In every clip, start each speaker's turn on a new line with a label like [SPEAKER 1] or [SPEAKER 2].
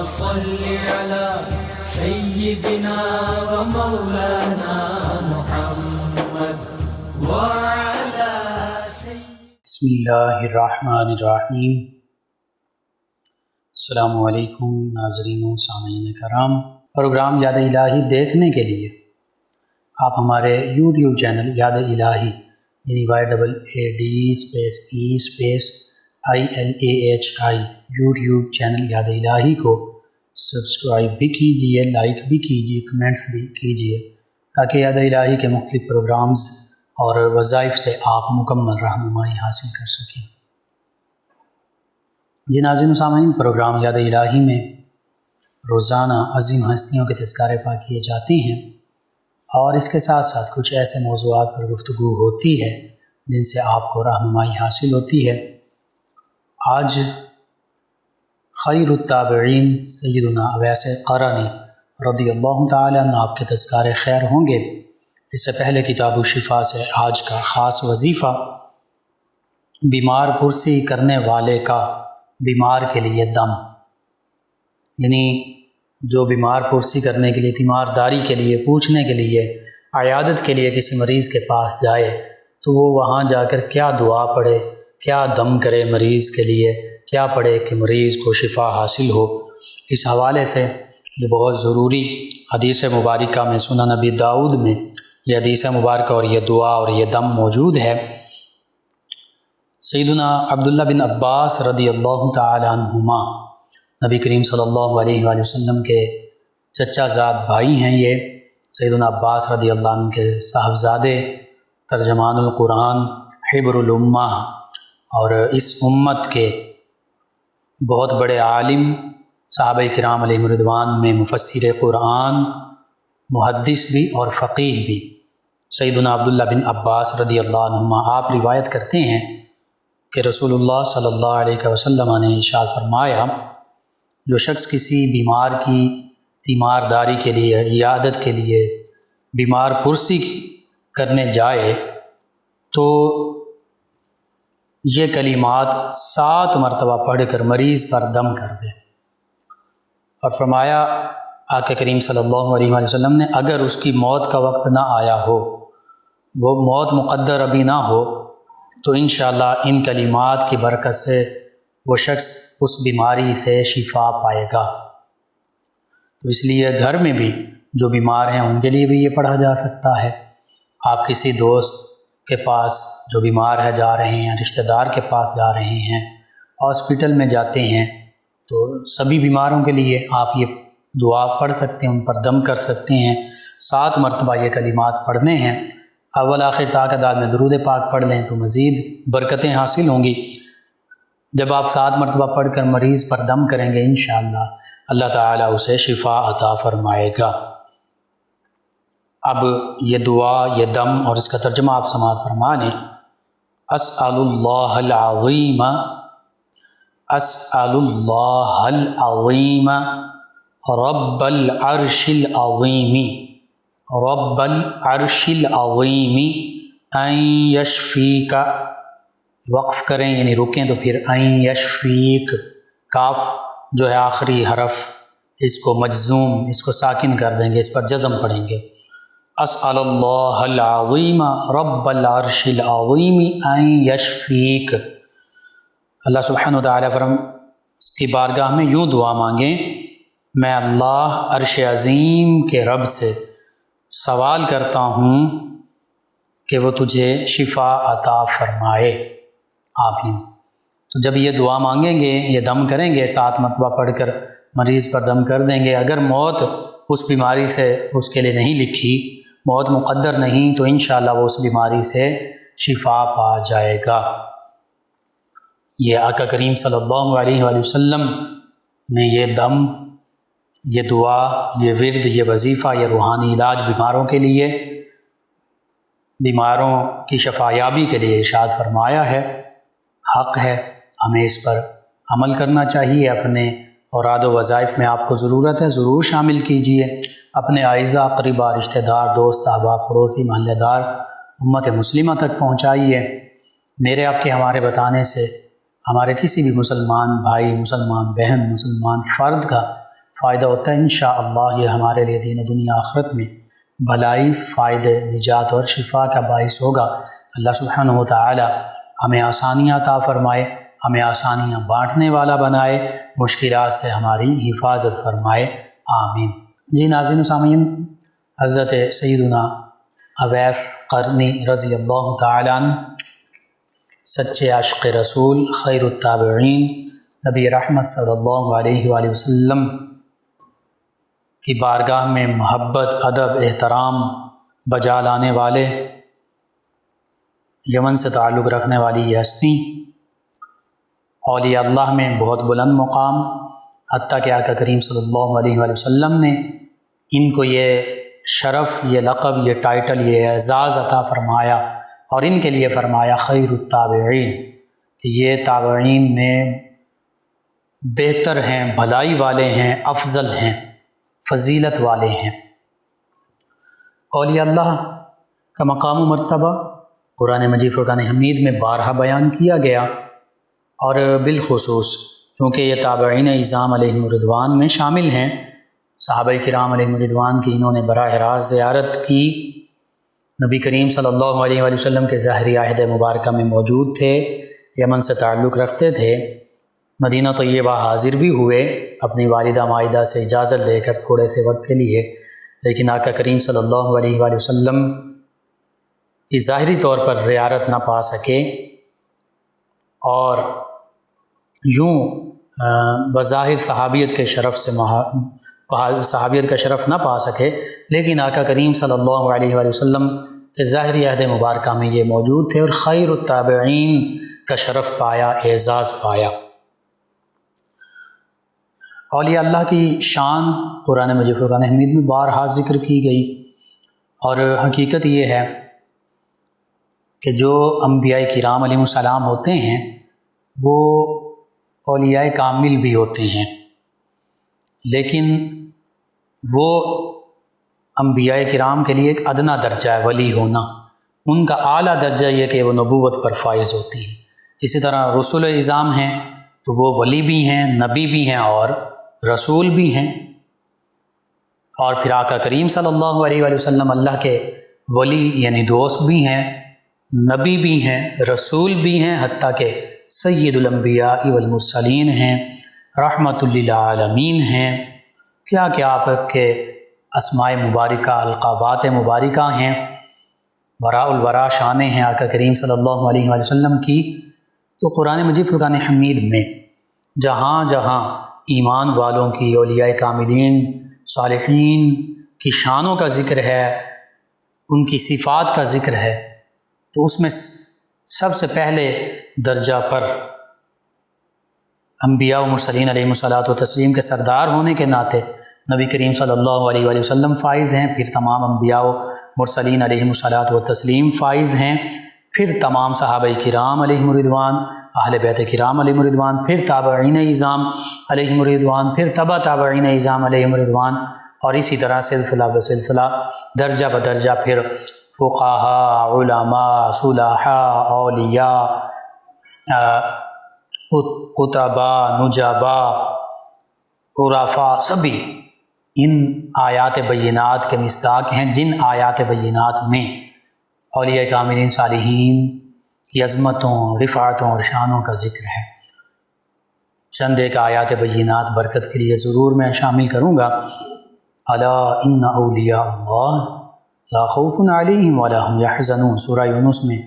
[SPEAKER 1] صل على سيدنا ومولانا محمد وعلى
[SPEAKER 2] بسم اللہ الرحمن الرحیم۔ السلام علیکم ناظرین و سامعین کرام۔ پروگرام یاد الہی دیکھنے کے لیے آپ ہمارے یوٹیوب چینل یاد الہی یعنی YAADSPEACEILAHI یوٹیوب چینل یاد الہی کو سبسکرائب بھی کیجئے، لائک بھی کیجئے، کمنٹس بھی کیجئے تاکہ یاد الہی کے مختلف پروگرامز اور وظائف سے آپ مکمل رہنمائی حاصل کر سکیں۔ جی ناظرین و سامعین، پروگرام یاد الہی میں روزانہ عظیم ہستیوں کے تذکارے پاک کیے جاتے ہیں اور اس کے ساتھ ساتھ کچھ ایسے موضوعات پر گفتگو ہوتی ہے جن سے آپ کو رہنمائی حاصل ہوتی ہے۔ آج خیر التابعین سیدنا اویس قرنی رضی اللہ تعالیٰ عنہ آپ کے تذکارے خیر ہوں گے۔ اس سے پہلے کتاب الشفا سے آج کا خاص وظیفہ بیمار پرسی کرنے والے کا بیمار کے لیے دم، یعنی جو بیمار پرسی کرنے کے لیے، تیمارداری کے لیے، پوچھنے کے لیے، عیادت کے لیے کسی مریض کے پاس جائے تو وہ وہاں جا کر کیا دعا پڑھے، کیا دم کرے مریض کے لیے، کیا پڑھے کہ مریض کو شفا حاصل ہو۔ اس حوالے سے یہ بہت ضروری حدیث مبارکہ میں سنن نبی داؤد میں یہ حدیث مبارکہ اور یہ دعا اور یہ دم موجود ہے۔ سیدنا عبداللہ بن عباس رضی اللہ تعالی عنہما نبی کریم صلی اللہ علیہ وآلہ وسلم کے چچا زاد بھائی ہیں۔ یہ سیدنا عباس رضی اللہ عنہ کے صاحبزادے، ترجمان القرآن، حبر الامہ اور اس امت کے بہت بڑے عالم، صحابہ کرام علیہم رضوان میں مفسر قرآن، محدث بھی اور فقیہ بھی، سیدنا عبداللہ بن عباس رضی اللہ عنہما آپ روایت کرتے ہیں کہ رسول اللہ صلی اللہ علیہ وسلم نے ارشاد فرمایا، جو شخص کسی بیمار کی تیمارداری کے لیے، عیادت کے لیے، بیمار پرسی کرنے جائے تو یہ کلمات 7 مرتبہ پڑھ کر مریض پر دم کر دے، اور فرمایا آقا کریم صلی اللہ علیہ وآلہ وسلم نے اگر اس کی موت کا وقت نہ آیا ہو، وہ موت مقدر ابھی نہ ہو، تو انشاءاللہ ان کلمات کی برکت سے وہ شخص اس بیماری سے شفا پائے گا۔ تو اس لیے گھر میں بھی جو بیمار ہیں ان کے لیے بھی یہ پڑھا جا سکتا ہے۔ آپ کسی دوست کے پاس جو بیمار ہے جا رہے ہیں، رشتہ دار کے پاس جا رہے ہیں، ہاسپٹل میں جاتے ہیں، تو سبھی بیماروں کے لیے آپ یہ دعا پڑھ سکتے ہیں، ان پر دم کر سکتے ہیں۔ 7 مرتبہ یہ کلمات پڑھنے ہیں۔ اول آخر تا تعداد میں درود پاک پڑھ لیں تو مزید برکتیں حاصل ہوں گی۔ جب آپ 7 مرتبہ پڑھ کر مریض پر دم کریں گے انشاءاللہ اللہ تعالیٰ اسے شفا عطا فرمائے گا۔ اب یہ دعا، یہ دم اور اس کا ترجمہ آپ سماعت فرما لیں۔ اسأل اللہ العظیم، اسأل اللہ العظیم رب العرش العظیم، رب العرش العظیم ان یشفیک، وقف کریں یعنی رکیں تو پھر این یشفیک، کاف جو ہے آخری حرف، اس کو مجزوم، اس کو ساکن کر دیں گے، اس پر جزم پڑھیں گے۔ اسأل اللہ العظیم رب العرش العظیم این یشفیک۔ اللہ سبحانہ وتعالی اس کی بارگاہ میں یوں دعا مانگیں، میں اللہ عرش عظیم کے رب سے سوال کرتا ہوں کہ وہ تجھے شفا عطا فرمائے، آمین۔ تو جب یہ دعا مانگیں گے، یہ دم کریں گے، 7 مرتبہ پڑھ کر مریض پر دم کر دیں گے، اگر موت اس بیماری سے اس کے لیے نہیں لکھی، موت مقدر نہیں، تو انشاءاللہ وہ اس بیماری سے شفا پا جائے گا۔ یہ آقا کریم صلی اللہ علیہ وآلہ وسلم نے یہ دم، یہ دعا، یہ ورد، یہ وظیفہ، یہ روحانی علاج بیماروں کے لیے، بیماروں کی شفا یابی کے لیے ارشاد فرمایا ہے۔ حق ہے، ہمیں اس پر عمل کرنا چاہیے۔ اپنے اوراد و وظائف میں آپ کو ضرورت ہے، ضرور شامل کیجئے۔ اپنے اعزاء، قریبا، رشتہ دار، دوست، احباب، پڑوسی، محلہ دار، امت مسلمہ تک پہنچائیے۔ میرے آپ کے ہمارے بتانے سے ہمارے کسی بھی مسلمان بھائی، مسلمان بہن، مسلمان فرد کا فائدہ ہوتا ہے انشاءاللہ یہ ہمارے لیے دین و دنیا آخرت میں بھلائی، فائدے، نجات اور شفا کا باعث ہوگا۔ اللہ سبحانہ و تعالی ہمیں آسانیاں عطا فرمائے، ہمیں آسانیاں بانٹنے والا بنائے، مشکلات سے ہماری حفاظت فرمائے، آمین۔ جی ناظرین و سامعین، حضرت سیدنا اویس قرنی رضی اللہ تعالیٰ عنہ سچے عاشق رسول، خیر التابعین، نبی رحمت صلی اللہ علیہ وآلہ وسلم کی بارگاہ میں محبت، ادب، احترام بجا لانے والے، یمن سے تعلق رکھنے والی یہ ہستی اولیاء اللہ میں بہت بلند مقام، حتیٰ کہ آقا کریم صلی اللہ علیہ وآلہ وسلم نے ان کو یہ شرف، یہ لقب، یہ ٹائٹل، یہ اعزاز عطا فرمایا اور ان کے لیے فرمایا خیر التابعین، کہ یہ تابعین میں بہتر ہیں، بھلائی والے ہیں، افضل ہیں، فضیلت والے ہیں۔ اولیاء اللہ کا مقام و مرتبہ قرآن مجید فرقان حمید میں بارہا بیان کیا گیا، اور بالخصوص چونکہ یہ تابعین اعظام علیہم الرضوان میں شامل ہیں، صحابہ کرام علیہم الرضوان کی انہوں نے براہ راست زیارت کی، نبی کریم صلی اللہ علیہ وآلہ وسلم کے ظاہری عہد مبارکہ میں موجود تھے، یمن سے تعلق رکھتے تھے، مدینہ طیبہ حاضر بھی ہوئے اپنی والدہ مائدہ سے اجازت لے کر تھوڑے سے وقت کے لیے، لیکن آقا کریم صلی اللہ علیہ وآلہ وسلم کی ظاہری طور پر زیارت نہ پا سکے، اور یوں بظاہر صحابیت کے شرف سے صحابیت کا شرف نہ پا سکے، لیکن آقا کریم صلی اللہ علیہ وآلہ وسلم کے ظاہری عہد مبارکہ میں یہ موجود تھے اور خیر التابعین کا شرف پایا، اعزاز پایا۔ اولیاء اللہ کی شان قرآن مجید فرقان حمید میں بارہا ذکر کی گئی، اور حقیقت یہ ہے کہ جو انبیاء کرام علیہ السلام ہوتے ہیں وہ اولیاء کامل بھی ہوتے ہیں، لیکن وہ انبیاء کرام کے لیے ایک ادنا درجہ ہے ولی ہونا، ان کا اعلیٰ درجہ یہ کہ وہ نبوت پر فائز ہوتی ہے۔ اسی طرح رسول اعظام ہیں تو وہ ولی بھی ہیں، نبی بھی ہیں اور رسول بھی ہیں، اور پھر آقا کریم صلی اللہ علیہ وآلہ وسلم اللہ کے ولی یعنی دوست بھی ہیں، نبی بھی ہیں، رسول بھی ہیں، حتیٰ کہ سید الانبیاء والمرسلین ہیں، رحمت للعالمین ہیں، کیا کیا آپ کے اسماء مبارکہ، القابات مبارکہ ہیں، وراء الورا شانیں ہیں آقا کریم صلی اللہ علیہ وآلہ وسلم کی۔ تو قرآن مجید فرقان حمید میں جہاں جہاں ایمان والوں کی، اولیاء کاملین، صالحین کی شانوں کا ذکر ہے، ان کی صفات کا ذکر ہے، تو اس میں سب سے پہلے درجہ پر انبیاء و مرسلین علیہم الصلاۃ والتسلیم کے سردار ہونے کے ناطے نبی کریم صلی اللہ علیہ وآلہ وسلم فائز ہیں، پھر تمام انبیاء و مرسلین علیہم الصلاۃ والتسلیم فائز ہیں، پھر تمام صحابہ کرام علیہم الرضوان، اہل بیت کرام علیہم الرضوان، پھر تابعین اعظام علیہم الرضوان، پھر تبع تابعین اعظام علیہم الرضوان، اور اسی طرح سلسلہ بسلسلہ درجہ بدرجہ پھر فقہاء، علماء، صلحاء، اولیاء، قطباء، نجباء، عرفاء، سبھی ان آیات بینات کے مصداق ہیں، جن آیات بینات میں اولیاء کاملین صالحین کی عظمتوں، رفعتوں اور شانوں کا ذکر ہے۔ چند ایک آیات بینات برکت کے لیے ضرور میں شامل کروں گا۔ الا ان اولیاء اللہ لا خوف علیہم ولا هم یحزنون، سورہ یونس میں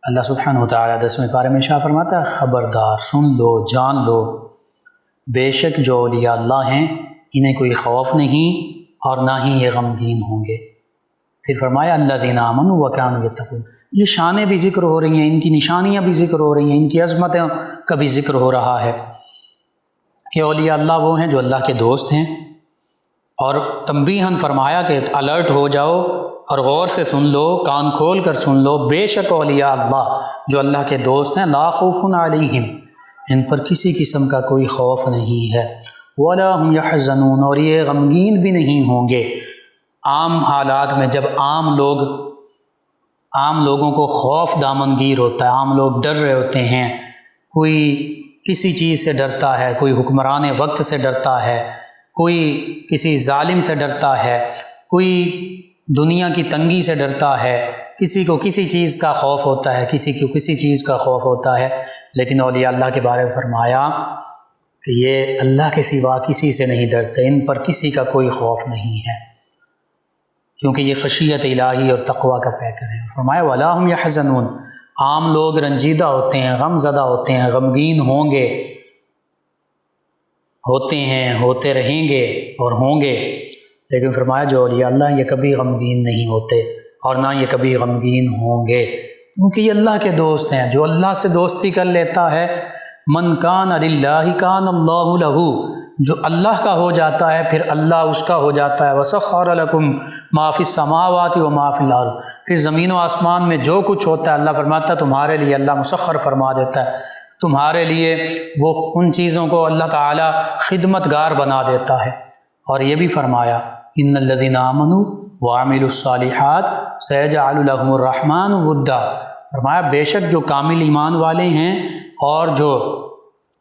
[SPEAKER 2] اللہ سبحانہ وتعالی 10ویں پارے میں شاہ فرماتا ہے خبردار، سن لو، جان لو، بے شک جو اولیاء اللہ ہیں انہیں کوئی خوف نہیں اور نہ ہی یہ غمگین ہوں گے۔ پھر فرمایا الذین آمنوا وکانوا یتقون، یہ شانیں بھی ذکر ہو رہی ہیں، ان کی نشانیاں بھی ذکر ہو رہی ہیں، ان کی عظمتوں کا بھی ذکر ہو رہا ہے کہ اولیاء اللہ وہ ہیں جو اللہ کے دوست ہیں، اور تنبیہاً فرمایا کہ الرٹ ہو جاؤ اور غور سے سن لو، کان کھول کر سن لو، بے شک اولیاء اللہ جو اللہ کے دوست ہیں لا خوف علیہم، ان پر کسی قسم کا کوئی خوف نہیں ہے، ولا هم یحزنون، اور یہ غمگین بھی نہیں ہوں گے۔ عام حالات میں جب عام لوگوں کو خوف دامنگیر ہوتا ہے، عام لوگ ڈر رہے ہوتے ہیں، کوئی کسی چیز سے ڈرتا ہے، کوئی حکمران وقت سے ڈرتا ہے، کوئی کسی ظالم سے ڈرتا ہے، کوئی دنیا کی تنگی سے ڈرتا ہے، کسی کو کسی چیز کا خوف ہوتا ہے، کسی کو کسی چیز کا خوف ہوتا ہے، لیکن اولیاء اللہ کے بارے میں فرمایا کہ یہ اللہ کے سوا کسی سے نہیں ڈرتے، ان پر کسی کا کوئی خوف نہیں ہے، کیونکہ یہ خشیت الہی اور تقوی کا پیکر ہے۔ فرمایا وَلَا هُمْ يَحْزَنُونَ، عام لوگ رنجیدہ ہوتے ہیں، غم زدہ ہوتے ہیں، غمگین ہوں گے، ہوتے ہیں، ہوتے رہیں گے اور ہوں گے، لیکن فرمایا جو اولیاء اللہ یہ کبھی غمگین نہیں ہوتے اور نہ یہ کبھی غمگین ہوں گے، کیونکہ یہ اللہ کے دوست ہیں۔ جو اللہ سے دوستی کر لیتا ہے، من کان للہ کان اللہ لہ، جو اللہ کا ہو جاتا ہے پھر اللہ اس کا ہو جاتا ہے۔ وسخر لکم ما فی السماوات و ما فی الارض، پھر زمین و آسمان میں جو کچھ ہوتا ہے اللہ فرماتا ہے تمہارے لیے اللہ مسخر فرما دیتا ہے، تمہارے لیے وہ ان چیزوں کو اللہ تعالی خدمتگار بنا دیتا ہے۔ اور یہ بھی فرمایا ان الذین آمنوا وعملوا الصالحات سیجعل لهم الرحمن ودا، فرمایا بے شک جو کامل ایمان والے ہیں اور جو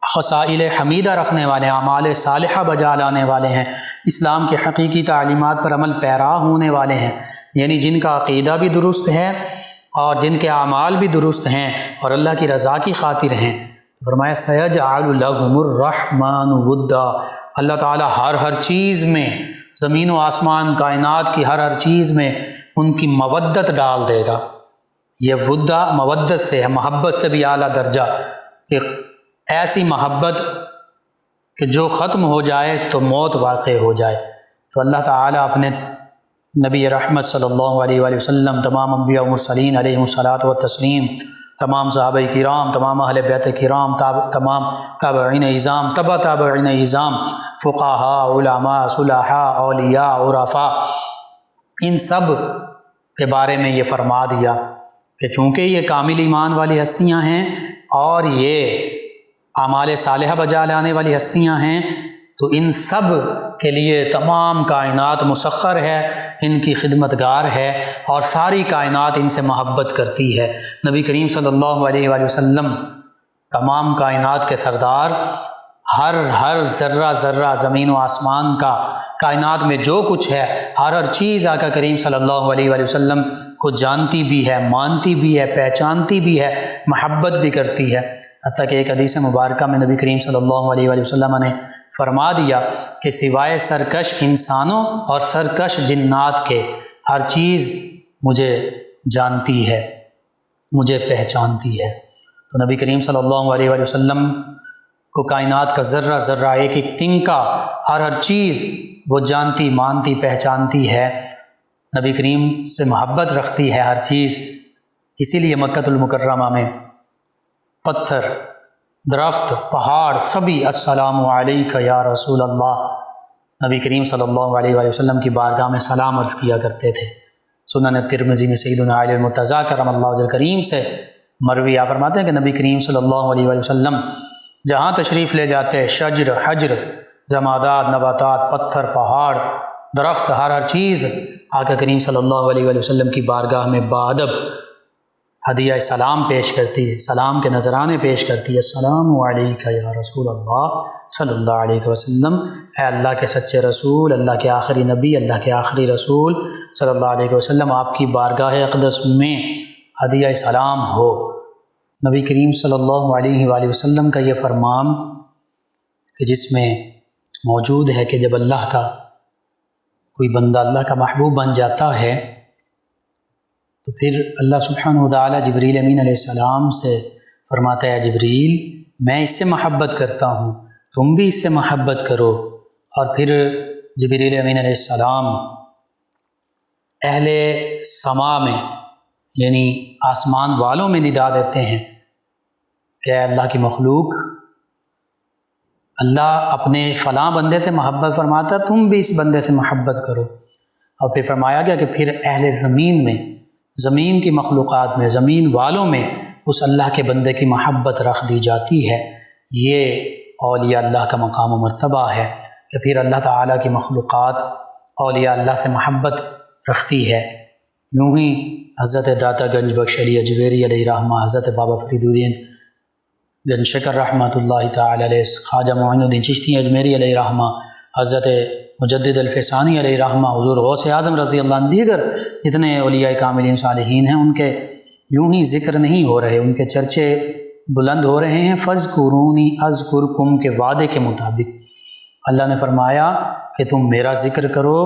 [SPEAKER 2] خصائل حمیدہ رکھنے والے ہیں، اعمال صالحہ بجا لانے والے ہیں، اسلام کی حقیقی تعلیمات پر عمل پیرا ہونے والے ہیں، یعنی جن کا عقیدہ بھی درست ہے اور جن کے اعمال بھی درست ہیں اور اللہ کی رضا کی خاطر ہیں، تو فرمایا سیجعل لهم الرحمن ودا، اللہ تعالی ہر چیز میں، زمین و آسمان کائنات کی ہر چیز میں ان کی مودت ڈال دے گا۔ یہ ودا مودت سے ہے، محبت سے بھی اعلیٰ درجہ، کہ ایسی محبت کہ جو ختم ہو جائے تو موت واقع ہو جائے۔ تو اللہ تعالیٰ اپنے نبی رحمت صلی اللہ علیہ وآلہ وسلم، تمام انبیاء و مرسلین علیہ الصلاۃ والتسلیم، تمام صحابہ کرام، تمام اہل بیت کرام، تمام تابعین اعظام، تبع تابعین اعظام، فقہاء، علماء، صلحاء، اولیاء، عرفاء، ان سب کے بارے میں یہ فرما دیا کہ چونکہ یہ کامل ایمان والی ہستیاں ہیں اور یہ اعمال صالحہ بجا لانے والی ہستیاں ہیں، تو ان سب کے لیے تمام کائنات مسخر ہے، ان کی خدمتگار ہے اور ساری کائنات ان سے محبت کرتی ہے۔ نبی کریم صلی اللہ علیہ وآلہ وسلم تمام کائنات کے سردار، ہر ذرہ ذرہ زمین و آسمان کا، کائنات میں جو کچھ ہے ہر چیز آقا کریم صلی اللہ علیہ وآلہ وسلم کو جانتی بھی ہے، مانتی بھی ہے، پہچانتی بھی ہے، محبت بھی کرتی ہے۔ حتیٰ کہ ایک حدیث مبارکہ میں نبی کریم صلی اللہ علیہ وآلہ وسلم نے فرما دیا کہ سوائے سرکش انسانوں اور سرکش جنات کے ہر چیز مجھے جانتی ہے، مجھے پہچانتی ہے۔ تو نبی کریم صلی اللہ علیہ وآلہ وسلم کو کائنات کا ذرہ ذرہ، ایک ایک تنکا، ہر چیز وہ جانتی، مانتی، پہچانتی ہے، نبی کریم سے محبت رکھتی ہے ہر چیز۔ اسی لیے مکۃ المکرمہ میں پتھر، درخت، پہاڑ سبھی السلام علیک یا رسول اللہ، نبی کریم صلی اللہ علیہ وآلہ وسلم کی بارگاہ میں سلام عرض کیا کرتے تھے۔ سنن ترمذی میں سیدنا علی المرتضیٰ کرم اللہ وجہ کریم سے مروی فرماتے ہیں کہ نبی کریم صلی اللہ علیہ وآلہ وسلم جہاں تشریف لے جاتے، شجر، حجر، جمادات، نباتات، پتھر، پہاڑ، درخت، ہر چیز آقا کریم صلی اللہ علیہ وآلہ وسلم کی بارگاہ میں بادب ہدیہ سلام پیش کرتی ہے، سلام کے نذرانے پیش کرتی ہے۔ السلام علیک یا رسول اللہ صلی اللہ علیہ وسلم، اے اللہ کے سچے رسول، اللہ کے آخری نبی، اللہ کے آخری رسول صلی اللہ علیہ وسلم، آپ کی بارگاہ اقدس میں ہدیہ سلام ہو۔ نبی کریم صلی اللہ علیہ وآلہ وسلم کا یہ فرمان کہ جس میں موجود ہے کہ جب اللہ کا کوئی بندہ اللہ کا محبوب بن جاتا ہے تو پھر اللہ سبحانہ وتعالی جبریل امین علیہ السلام سے فرماتا ہے جبریل میں اس سے محبت کرتا ہوں، تم بھی اس سے محبت کرو۔ اور پھر جبریل امین علیہ السلام اہل سما میں یعنی آسمان والوں میں ندا دیتے ہیں کہ اے اللہ کی مخلوق، اللہ اپنے فلاں بندے سے محبت فرماتا، تم بھی اس بندے سے محبت کرو۔ اور پھر فرمایا گیا کہ پھر اہل زمین میں، زمین کی مخلوقات میں، زمین والوں میں اس اللہ کے بندے کی محبت رکھ دی جاتی ہے۔ یہ اولیاء اللہ کا مقام و مرتبہ ہے کہ پھر اللہ تعالیٰ کی مخلوقات اولیاء اللہ سے محبت رکھتی ہے۔ یوں ہی حضرت داتا گنج بخش علی اجویری علیہ رحمہ، حضرت بابا فرید الدین گنج شکر رحمۃ اللہ تعالی علیہ، خواجہ معین الدین چشتی اجمیری علیہ رحمہ، حضرت مجدد الفسانی علیہ رحمہ، حضور غوث اعظم رضی اللہ عنہ، دیگر جتنے اولیاء کاملین صالحین ہیں، ان کے یوں ہی ذکر نہیں ہو رہے، ان کے چرچے بلند ہو رہے ہیں۔ فَاذْكُرُونِي أَذْكُرْكُمْ کے وعدے کے مطابق اللہ نے فرمایا کہ تم میرا ذکر کرو،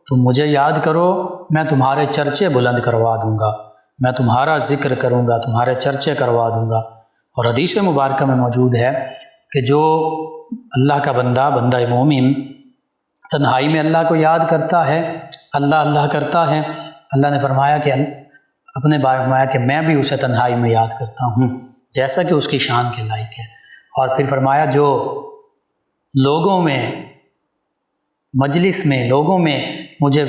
[SPEAKER 2] تم مجھے یاد کرو، میں تمہارے چرچے بلند کروا دوں گا، میں تمہارا ذکر کروں گا، تمہارے چرچے کروا دوں گا۔ اور حدیث مبارکہ میں موجود ہے کہ جو اللہ کا بندہ مومن تنہائی میں اللہ کو یاد کرتا ہے، اللہ کرتا ہے، اللہ نے فرمایا کہ اپنے بارے میں فرمایا کہ میں بھی اسے تنہائی میں یاد کرتا ہوں جیسا کہ اس کی شان کے لائق ہے۔ اور پھر فرمایا جو لوگوں میں، مجلس میں، لوگوں میں مجھے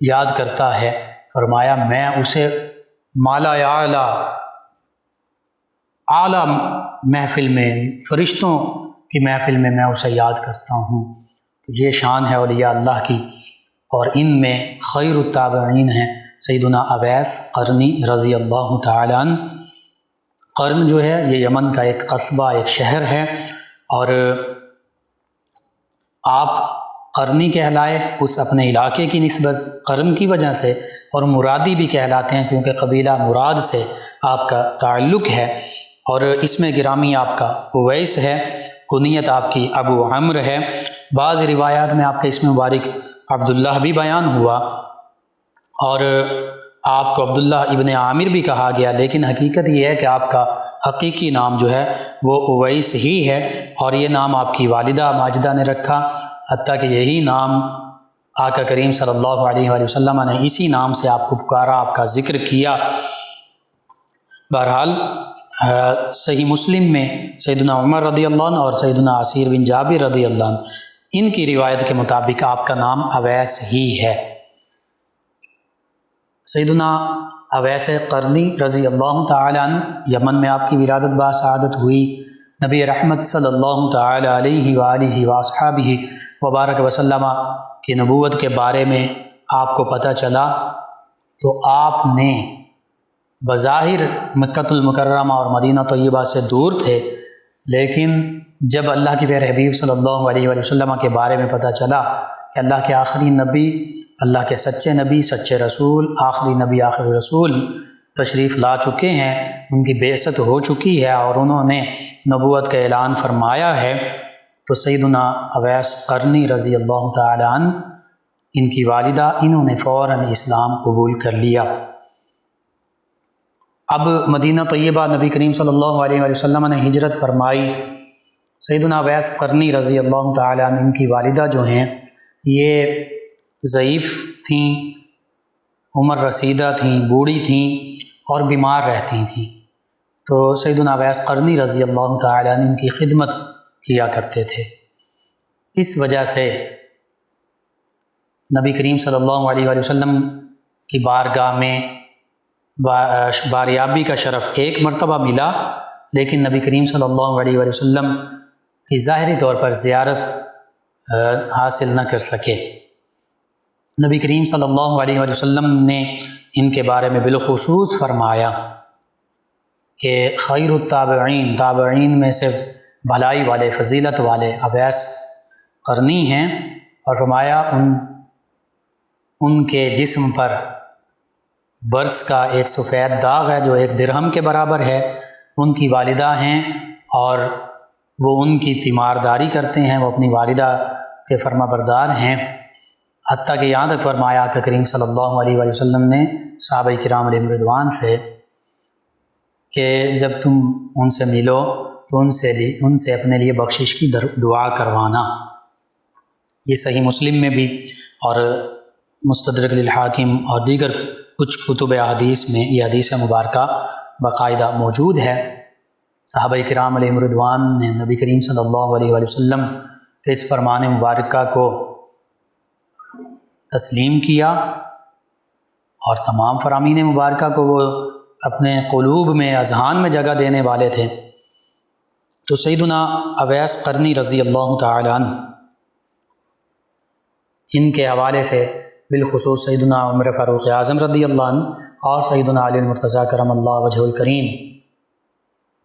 [SPEAKER 2] یاد کرتا ہے، فرمایا میں اسے مالا اعلیٰ محفل میں، فرشتوں کی محفل میں میں اسے یاد کرتا ہوں۔ تو یہ شان ہے اولیاء اللہ کی، اور ان میں خیر التابعین ہیں سیدنا اویس قرنی رضی اللہ تعالیٰ عنہ۔ قرن جو ہے یہ یمن کا ایک قصبہ، ایک شہر ہے، اور آپ قرنی کہلائے اس اپنے علاقے کی نسبت قرن کی وجہ سے، اور مرادی بھی کہلاتے ہیں کیونکہ قبیلہ مراد سے آپ کا تعلق ہے، اور اس میں گرامی آپ کا اویس ہے، کنیت آپ کی ابو عمرو ہے۔ بعض روایات میں آپ کا اسم مبارک عبداللہ بھی بیان ہوا، اور آپ کو عبداللہ ابن عامر بھی کہا گیا، لیکن حقیقت یہ ہے کہ آپ کا حقیقی نام جو ہے وہ اویس ہی ہے، اور یہ نام آپ کی والدہ ماجدہ نے رکھا، حتیٰ کہ یہی نام آقا کریم صلی اللہ علیہ وآلہ وسلم نے اسی نام سے آپ کو پکارا، آپ کا ذکر کیا۔ بہرحال صحیح مسلم میں سیدنا عمر رضی اللہ عنہ اور سیدنا عصیر بن جابر رضی اللہ عنہ، ان کی روایت کے مطابق آپ کا نام اویس ہی ہے۔ سیدنا اویس قرنی رضی اللہ تعالیٰ عنہ، یمن میں آپ کی ولادت باسعادت ہوئی۔ نبی رحمت صلی اللہ تعالیٰ علیہ وآلہ وصحبہ وبارک وسلم کی نبوت کے بارے میں آپ کو پتہ چلا تو آپ نے بظاہر مکۃ المکرمہ اور مدینہ طیبہ سے دور تھے، لیکن جب اللہ کے پیارے حبیب صلی اللہ علیہ وآلہ وسلم کے بارے میں پتہ چلا کہ اللہ کے آخری نبی، اللہ کے سچے نبی، سچے رسول، آخری نبی، آخری رسول تشریف لا چکے ہیں، ان کی بعثت ہو چکی ہے اور انہوں نے نبوت کا اعلان فرمایا ہے، تو سیدنا اویس قرنی رضی اللہ تعالیٰ عنہ، ان کی والدہ، انہوں نے فوراً اسلام قبول کر لیا۔ اب مدینہ طیبہ نبی کریم صلی اللہ علیہ وآلہ وسلم نے ہجرت فرمائی۔ سیدنا اویس قرنی رضی اللہ تعالیٰ عنہ، ان کی والدہ جو ہیں یہ ضعیف تھیں، عمر رسیدہ تھیں، بوڑھی تھیں اور بیمار رہتی تھیں، تو سیدنا اویس قرنی رضی اللہ تعالیٰ عنہ ان کی خدمت کیا کرتے تھے۔ اس وجہ سے نبی کریم صلی اللہ علیہ وآلہ وسلم کی بارگاہ میں باریابی کا شرف ایک مرتبہ ملا، لیکن نبی کریم صلی اللہ علیہ وآلہ وسلم کی ظاہری طور پر زیارت حاصل نہ کر سکے۔ نبی کریم صلی اللہ علیہ وآلہ وسلم نے ان کے بارے میں بالخصوص فرمایا کہ خیر التابعین، تابعین میں سے بھلائی والے، فضیلت والے اویس قرنی ہیں، اور فرمایا ان کے جسم پر برس کا ایک سفید داغ ہے جو ایک درہم کے برابر ہے، ان کی والدہ ہیں اور وہ ان کی تیمارداری کرتے ہیں، وہ اپنی والدہ کے فرما بردار ہیں، حتیٰ کہ یہاں تک فرمایا کہ کریم صلی اللہ علیہ وآلہ وسلم نے صحابہ کرام علیہم رضوان سے کہ جب تم ان سے ملو تو ان سے اپنے لیے بخشش کی دعا کروانا۔ یہ صحیح مسلم میں بھی اور مستدرک للحاکم اور دیگر کچھ کتب احادیث میں یہ حدیث مبارکہ باقاعدہ موجود ہے۔ صحابہ کرام علیہم رضوان نے نبی کریم صلی اللہ علیہ وآلہ وسلم کے اس فرمان مبارکہ کو تسلیم کیا، اور تمام فرامین مبارکہ کو وہ اپنے قلوب میں، اذہان میں جگہ دینے والے تھے۔ تو سیدنا اویس قرنی رضی اللہ تعالی عنہ، ان کے حوالے سے بالخصوص سیدنا عمر فاروق اعظم رضی اللہ عنہ اور سیدنا علی المرتضیٰ کرم اللہ وجہ الکریم،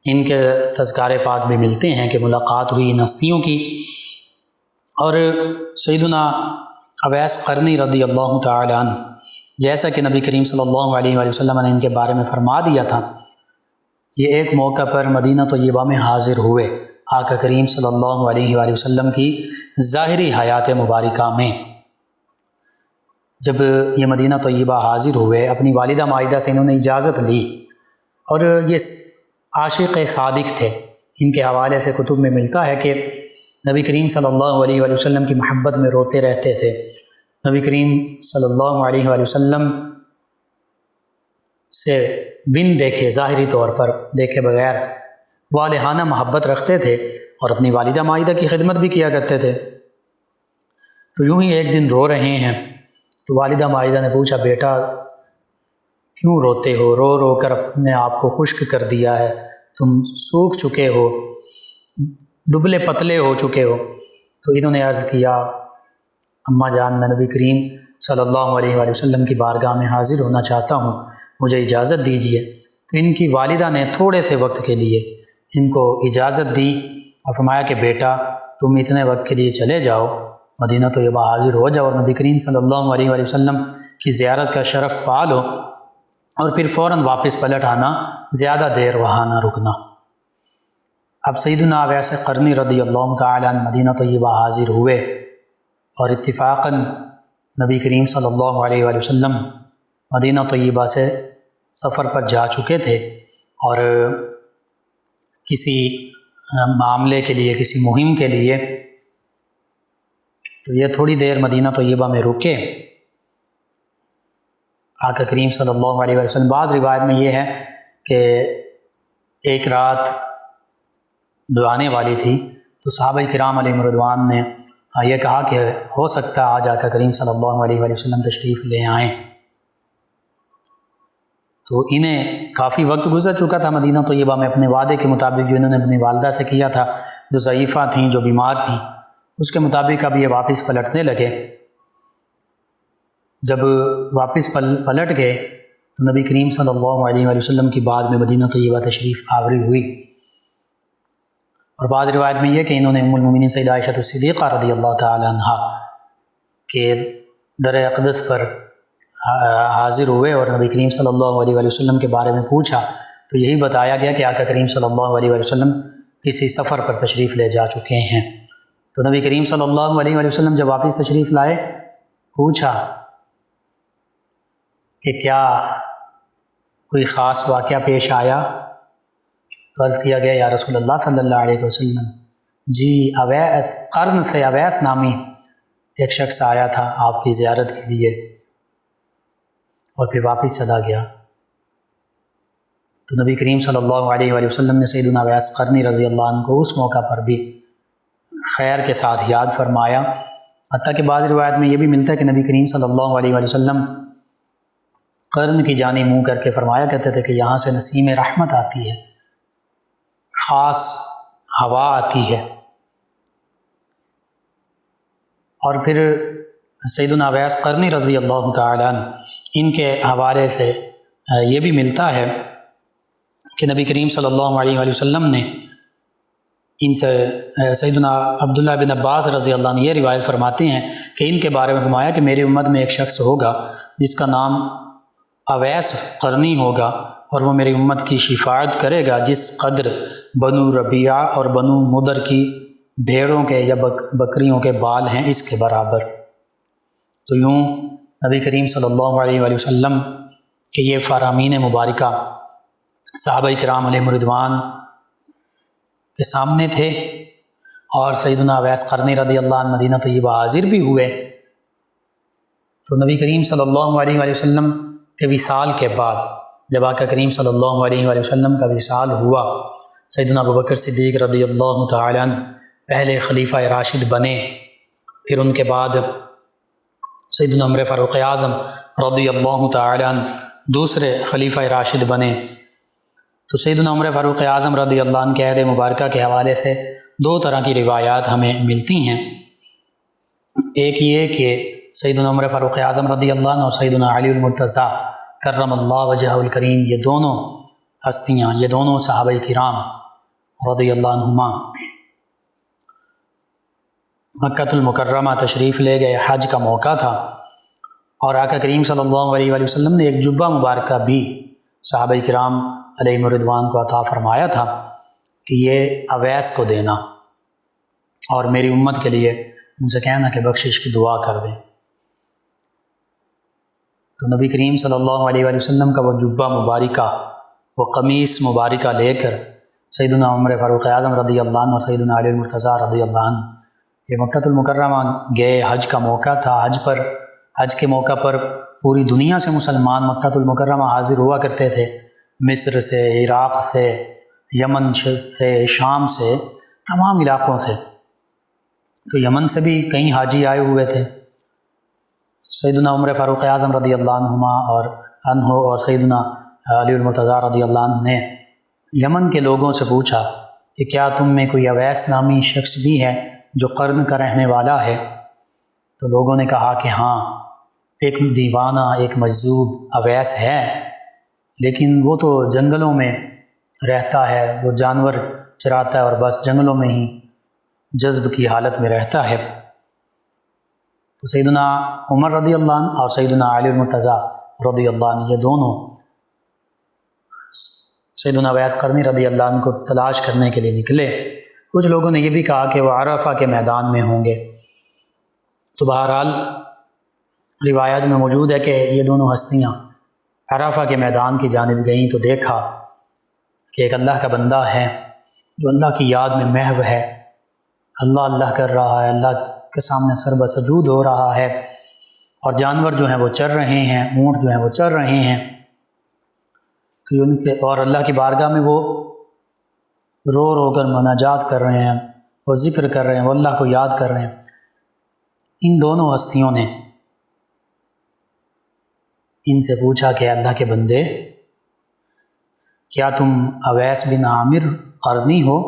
[SPEAKER 2] ان کے تذکار پاک بھی ملتے ہیں کہ ملاقات ہوئی ان ہستیوں کی، اور سیدنا اویس قرنی رضی اللہ تعالی عنہ، جیسا کہ نبی کریم صلی اللہ علیہ وآلہ وسلم نے ان کے بارے میں فرما دیا تھا، یہ ایک موقع پر مدینہ طیبہ میں حاضر ہوئے آقا کریم صلی اللہ علیہ وآلہ وسلم کی ظاہری حیات مبارکہ میں۔ جب یہ مدینہ طیبہ حاضر ہوئے، اپنی والدہ مائدہ سے انہوں نے اجازت لی، اور یہ عاشق صادق تھے۔ ان کے حوالے سے کتب میں ملتا ہے کہ نبی کریم صلی اللہ علیہ وآلہ وسلم کی محبت میں روتے رہتے تھے۔ نبی کریم صلی اللہ علیہ وآلہ وسلم سے بن دیکھے، ظاہری طور پر دیکھے بغیر والہانہ محبت رکھتے تھے، اور اپنی والدہ مائدہ کی خدمت بھی کیا کرتے تھے۔ تو یوں ہی ایک دن رو رہے ہیں تو والدہ مائدہ نے پوچھا، بیٹا کیوں روتے ہو؟ رو رو کر اپنے آپ کو خشک کر دیا ہے، تم سوکھ چکے ہو، دبلے پتلے ہو چکے ہو۔ تو انہوں نے عرض کیا، اماں جان، میں نبی کریم صلی اللہ علیہ وآلہ وسلم کی بارگاہ میں حاضر ہونا چاہتا ہوں، مجھے اجازت دیجیے۔ تو ان کی والدہ نے تھوڑے سے وقت کے لیے ان کو اجازت دی اور فرمایا کہ بیٹا تم اتنے وقت کے لیے چلے جاؤ، مدینہ طیبہ حاضر ہو جاؤ، اور نبی کریم صلی اللہ علیہ وآلہ وسلم کی زیارت کا شرف پا لو، اور پھر فوراً واپس پلٹ آنا، زیادہ دیر وہاں نہ رکنا۔ اب سیدنا اویس قرنی رضی اللہ تعالی عنہ مدینہ طیبہ حاضر ہوئے، اور اتفاقاً نبی کریم صلی اللہ علیہ وآلہ وسلم مدینہ طیبہ سے سفر پر جا چکے تھے، اور کسی معاملے کے لیے، کسی مہم کے لیے، تو یہ تھوڑی دیر مدینہ طیبہ میں رکے۔ آقا کریم صلی اللہ علیہ وسلم، بعض روایت میں یہ ہے کہ ایک رات دعانے والی تھی، تو صحابہ کرام علیہم رضوان نے یہ کہا کہ ہو سکتا ہے آج آقا کریم صلی اللہ علیہ وسلم تشریف لے آئیں۔ تو انہیں کافی وقت گزر چکا تھا مدینہ طیبہ میں، اپنے وعدے کے مطابق جو انہوں نے اپنی والدہ سے کیا تھا، جو ضعیفہ تھیں، جو بیمار تھیں، اس کے مطابق اب یہ واپس پلٹنے لگے۔ جب واپس پلٹ گئے تو نبی کریم صلی اللہ علیہ وآلہ وسلم کی بعد میں مدینہ طیبہ تشریف آوری ہوئی، اور بعض روایت میں یہ کہ انہوں نے ام المؤمنین سیدہ عائشہ الصدیقہ رضی اللہ تعالی عنہا کے در اقدس پر حاضر ہوئے، اور نبی کریم صلی اللہ علیہ وآلہ وسلم کے بارے میں پوچھا، تو یہی بتایا گیا کہ آقا کریم صلی اللہ علیہ وآلہ وسلم کسی سفر پر تشریف لے جا چکے ہیں۔ تو نبی کریم صلی اللہ علیہ وآلہ وسلم جب واپس تشریف لائے، پوچھا کہ کیا کوئی خاص واقعہ پیش آیا؟ تو عرض کیا گیا، یا رسول اللہ صلی اللہ علیہ وسلم، جی اویس قرن سے اویس نامی ایک شخص آیا تھا آپ کی زیارت کے لیے، اور پھر واپس چلا گیا۔ تو نبی کریم صلی اللہ علیہ وآلہ وسلم نے سیدنا اویس قرنی رضی اللہ عنہ کو اس موقع پر بھی خیر کے ساتھ یاد فرمایا، حتیٰ کہ بعض روایت میں یہ بھی ملتا ہے کہ نبی کریم صلی اللہ علیہ وآلہ وسلم قرن کی جانب منہ کر کے فرمایا کرتے تھے کہ یہاں سے نسیم رحمت آتی ہے، خاص ہوا آتی ہے۔ اور پھر سیدنا اویس قرنی رضی اللہ تعالی عنہ، ان کے حوالے سے یہ بھی ملتا ہے کہ نبی کریم صلی اللہ علیہ وآلہ وسلم نے ان سے سیدنا عبداللہ بن عباس رضی اللہ عنہ یہ روایت فرماتے ہیں کہ ان کے بارے میں فرمایا کہ میری امت میں ایک شخص ہوگا جس کا نام اویس قرنی ہوگا، اور وہ میری امت کی شفاعت کرے گا جس قدر بنو ربیعہ اور بنو مدر کی بھیڑوں کے یا بکریوں کے بال ہیں اس کے برابر۔ تو یوں نبی کریم صلی اللہ علیہ وآلہ وسلم کے یہ فرامین مبارکہ صحابہ کرام علیہم رضوان کے سامنے تھے، اور سیدنا اویس قرنی رضی اللہ عنہ مدینہ طیبہ حاضر بھی ہوئے۔ تو نبی کریم صلی اللہ علیہ وآلہ وسلم کے وصال کے بعد، جب آقا کریم صلی اللہ علیہ وآلہ وسلم کا وصال ہوا، سیدنا ابوبکر صدیق رضی اللہ تعالی عنہ پہلے خلیفہ راشد بنے، پھر ان کے بعد سیدنا عمر فاروق اعظم رضی اللہ تعالی عنہ دوسرے خلیفہ راشد بنے۔ تو سیدنا عمر فاروق اعظم رضی اللہ عنہ کے عہد مبارکہ کے حوالے سے دو طرح کی روایات ہمیں ملتی ہیں۔ ایک یہ کہ سیدنا عمر فاروق اعظم رضی اللہ عنہ اور سیدنا علی المرتضیٰ کرم اللہ وجہہ الکریم، یہ دونوں ہستیاں، یہ دونوں صحابہ کرام رضی اللہ عنہما، مکۃ المکرمہ تشریف لے گئے، حج کا موقع تھا، اور آقا کریم صلی اللہ علیہ وآلہ وسلم نے ایک جبہ مبارکہ بھی صحابہ کرام علیہم الرضوان کو عطا فرمایا تھا کہ یہ اویس کو دینا اور میری امت کے لیے ان سے کہنا کہ بخشش کی دعا کر دیں۔ تو نبی کریم صلی اللہ علیہ وآلہ وسلم کا وہ جبہ مبارکہ، وہ قمیص مبارکہ لے کر سیدنا عمر فاروق اعظم رضی اللہ عنہ اور سیدنا علی المرتضیٰ رضی اللہ عنہ یہ مکۃ المکرمہ گئے۔ حج کا موقع تھا، حج کے موقع پر پوری دنیا سے مسلمان مکۃ المکرمہ حاضر ہوا کرتے تھے، مصر سے، عراق سے، یمن سے، شام سے، تمام علاقوں سے۔ تو یمن سے بھی کئی حاجی آئے ہوئے تھے۔ سیدنا عمر فاروق اعظم رضی اللہ عنہ اور سیدنا علی المرتضیٰ رضی اللہ عنہ نے یمن کے لوگوں سے پوچھا کہ کیا تم میں کوئی اویس نامی شخص بھی ہے جو قرن کا رہنے والا ہے؟ تو لوگوں نے کہا کہ ہاں، ایک دیوانہ، ایک مجذوب اویس ہے، لیکن وہ تو جنگلوں میں رہتا ہے، وہ جانور چراتا ہے اور بس جنگلوں میں ہی جذب کی حالت میں رہتا ہے۔ تو سیدنا عمر رضی اللہ عنہ اور سیدنا علی المرتضیٰ رضی اللہ عنہ یہ دونوں سیدنا اویس قرنی رضی اللہ عنہ کو تلاش کرنے کے لیے نکلے۔ کچھ لوگوں نے یہ بھی کہا کہ وہ عرفہ کے میدان میں ہوں گے۔ تو بہرحال روایات میں موجود ہے کہ یہ دونوں ہستیاں عرفہ کے میدان کی جانب گئیں تو دیکھا کہ ایک اللہ کا بندہ ہے جو اللہ کی یاد میں محو ہے، اللہ اللہ کر رہا ہے، اللہ کے سامنے سر بسجود ہو رہا ہے، اور جانور جو ہیں وہ چر رہے ہیں، اونٹ جو ہیں وہ چر رہے ہیں، تو ان کے اور اللہ کی بارگاہ میں وہ رو رو کر مناجات کر رہے ہیں، وہ ذکر کر رہے ہیں، وہ اللہ کو یاد کر رہے ہیں۔ ان دونوں ہستیوں نے ان سے پوچھا کہ اللہ کے بندے، کیا تم اویس بن عامر قرنی ہو؟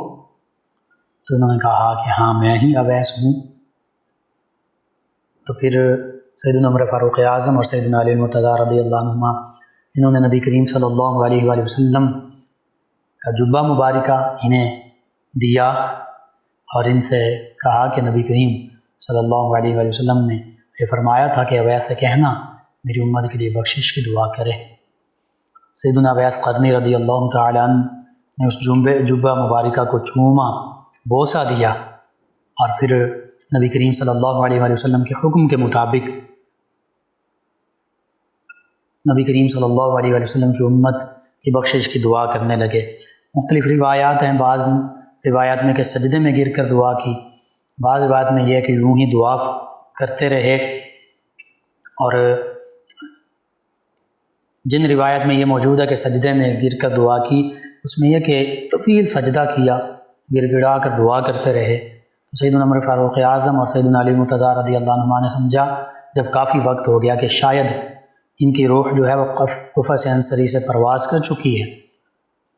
[SPEAKER 2] تو انہوں نے کہا کہ ہاں، میں ہی اویس ہوں۔ تو پھر سیدنا عمر فاروق اعظم اور سیدنا علی المرتضیٰ رضی اللہ عنہما انہوں نے نبی کریم صلی اللہ علیہ وآلہ وسلم کا جبہ مبارکہ انہیں دیا اور ان سے کہا کہ نبی کریم صلی اللہ علیہ وآلہ وسلم نے یہ فرمایا تھا کہ اویس سے کہنا میری امت کے لیے بخشش کی دعا کرے۔ سیدنا اویس قرنی رضی اللہ تعالی عنہ نے اس جبہ مبارکہ کو چوما، بوسہ دیا، اور پھر نبی کریم صلی اللہ علیہ وآلہ وسلم کے حکم کے مطابق نبی کریم صلی اللہ علیہ وآلہ وسلم کی امت کی بخشش کی دعا کرنے لگے۔ مختلف روایات ہیں، بعض روایات میں کہ سجدے میں گر کر دعا کی، بعض روایات میں یہ کہ یوں ہی دعا کرتے رہے، اور جن روایت میں یہ موجود ہے کہ سجدے میں گر کر دعا کی، اس میں یہ کہ طویل سجدہ کیا، گر گڑا کر دعا کرتے رہے۔ سیدنا عمر فاروق اعظم اور سیدنا علی المرتضیٰ رضی اللہ عنہما نے سمجھا جب کافی وقت ہو گیا کہ شاید ان کی روح جو ہے وہ قفص عنصری سے پرواز کر چکی ہے،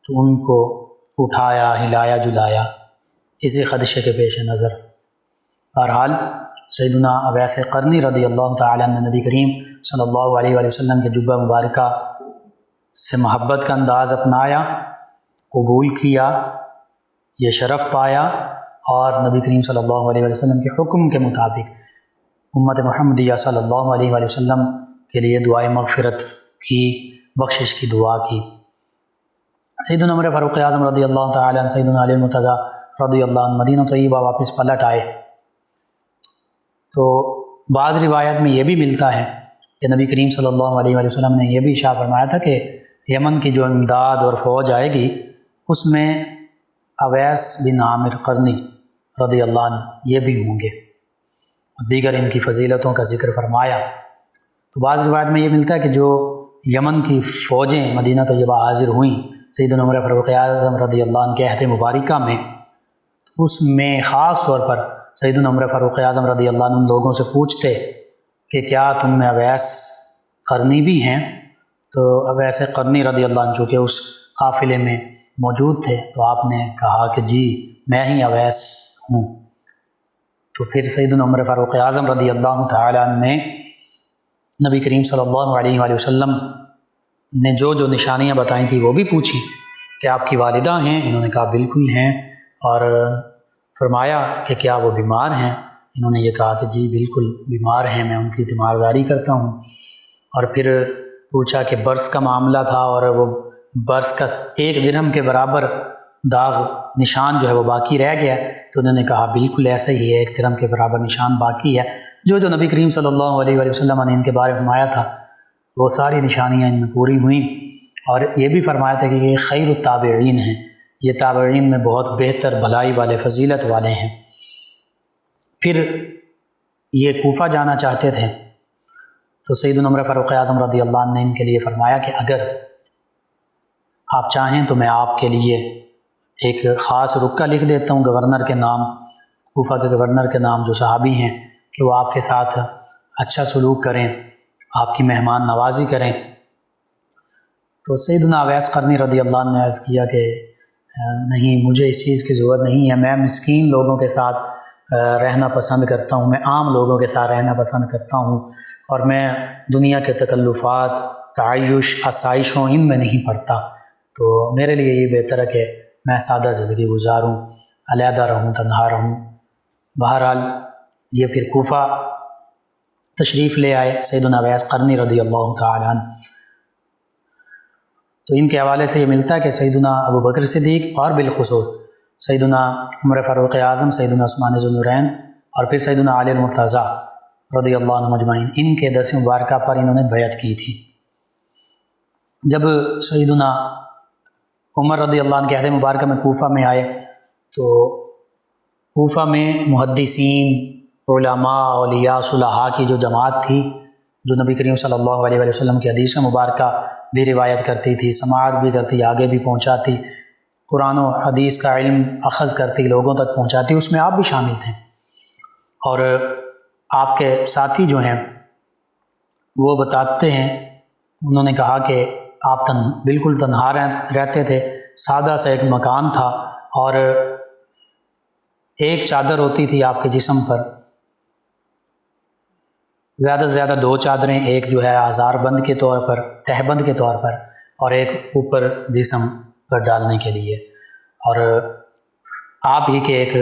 [SPEAKER 2] تو ان کو اٹھایا، ہلایا جلایا اسی خدشے کے پیش نظر۔ بہرحال سیدنا اویس قرنی رضی اللہ تعالی عنہ نبی کریم صلی اللہ علیہ وآلہ وسلم کے جبہ مبارکہ سے محبت کا انداز اپنایا، قبول کیا، یہ شرف پایا، اور نبی کریم صلی اللہ علیہ وآلہ وسلم کے حکم کے مطابق امت محمدیہ صلی اللہ علیہ وآلہ وسلم کے لیے دعائے مغفرت کی، بخشش کی دعا کی۔ سیدنا عمر فاروق اعظم رضی اللہ تعالی عنہ، سیدنا علی المرتضیٰ رضی اللہ عنہ مدینہ طیبہ واپس پلٹ آئے۔ تو بعض روایت میں یہ بھی ملتا ہے کہ نبی کریم صلی اللہ علیہ وآلہ وسلم نے یہ بھی ارشاد فرمایا تھا کہ یمن کی جو امداد اور فوج آئے گی اس میں اویس بن عامر قرنی رضی اللہ عنہ یہ بھی ہوں گے، اور دیگر ان کی فضیلتوں کا ذکر فرمایا۔ تو بعض روایت میں یہ ملتا ہے کہ جو یمن کی فوجیں مدینہ طیبہ حاضر ہوئیں سیدنا عمر فاروق اعظم رضی اللہ عنہ کے عہد مبارکہ میں، اس میں خاص طور پر سیدنا عمر فاروق اعظم رضی اللہ عنہ لوگوں سے پوچھتے کہ کیا تم میں اویس قرنی بھی ہیں؟ تو اویس قرنی رضی اللہ عنہ چونکہ اس قافلے میں موجود تھے تو آپ نے کہا کہ جی میں ہی اویس ہوں۔ تو پھر سیدنا عمر فاروق اعظم رضی اللہ تعالی عنہ نے نبی کریم صلی اللہ علیہ وآلہ وسلم نے جو جو نشانیاں بتائیں تھیں وہ بھی پوچھی کہ آپ کی والدہ ہیں؟ انہوں نے کہا بالکل ہیں، اور فرمایا کہ کیا وہ بیمار ہیں؟ انہوں نے یہ کہا کہ جی بالکل بیمار ہیں، میں ان کی تیمارداری کرتا ہوں۔ اور پھر پوچھا کہ برس کا معاملہ تھا اور وہ برس کا 1 درہم کے برابر داغ نشان جو ہے وہ باقی رہ گیا، تو انہوں نے کہا بالکل ایسا ہی ہے، 1 درہم کے برابر نشان باقی ہے۔ جو نبی کریم صلی اللہ علیہ وآلہ وسلم نے ان کے بارے میں فرمایا تھا وہ ساری نشانیاں ان میں پوری ہوئیں، اور یہ بھی فرمایا تھا کہ یہ خیر التابعین ہیں، یہ تابعین میں بہت بہتر بھلائی والے فضیلت والے ہیں۔ پھر یہ کوفہ جانا چاہتے تھے تو سیدنا عمر فاروق اعظم رضی اللہ عنہ نے ان کے لیے فرمایا کہ اگر آپ چاہیں تو میں آپ کے لیے ایک خاص رکہ لکھ دیتا ہوں گورنر کے نام، کوفہ کے گورنر کے نام، جو صحابی ہیں، کہ وہ آپ کے ساتھ اچھا سلوک کریں، آپ کی مہمان نوازی کریں۔ تو سیدنا اویس قرنی رضی اللہ عنہ نے عرض کیا کہ نہیں، مجھے اس چیز کی ضرورت نہیں ہے، میں مسکین لوگوں کے ساتھ رہنا پسند کرتا ہوں، میں عام لوگوں کے ساتھ رہنا پسند کرتا ہوں، اور میں دنیا کے تکلفات، تعیش، آسائشوں ان میں نہیں پڑتا، تو میرے لیے یہ بہتر ہے کہ میں سادہ زندگی گزاروں، علیحدہ رہوں، تنہا رہوں۔ بہرحال یہ پھر کوفہ تشریف لے آئے سیدنا اویس قرنی رضی اللہ تعالیٰ عنہ۔ تو ان کے حوالے سے یہ ملتا ہے کہ سیدنا ابو بکر صدیق اور بالخصوص سیدنا عمر فاروق اعظم، سیدنا عثمان ذو النورین اور پھر سیدنا علی المرتضیٰ رضی اللہ عنہ مجمعین، ان کے درس مبارکہ پر انہوں نے بیعت کی تھی۔ جب سیدنا عمر رضی اللہ عنہ کے عہد مبارکہ میں کوفہ میں آئے تو کوفہ میں محدثین، علماء، اولیاء، صلحاء کی جو جماعت تھی، جو نبی کریم صلی اللہ علیہ وآلہ وسلم کی حدیث مبارکہ بھی روایت کرتی تھی، سماعت بھی کرتی، آگے بھی پہنچاتی، قرآن و حدیث کا علم اخذ کرتی، لوگوں تک پہنچاتی، اس میں آپ بھی شامل تھے۔ اور آپ کے ساتھی جو ہیں وہ بتاتے ہیں، انہوں نے کہا کہ آپ بالکل تنہا رہتے تھے، سادہ سا ایک مکان تھا اور ایک چادر ہوتی تھی آپ کے جسم پر، زیادہ سے زیادہ 2 چادریں، ایک جو ہے آزار بند کے طور پر، تہ بند کے طور پر، اور ایک اوپر جسم پر ڈالنے کے لیے۔ اور آپ ہی کے ایک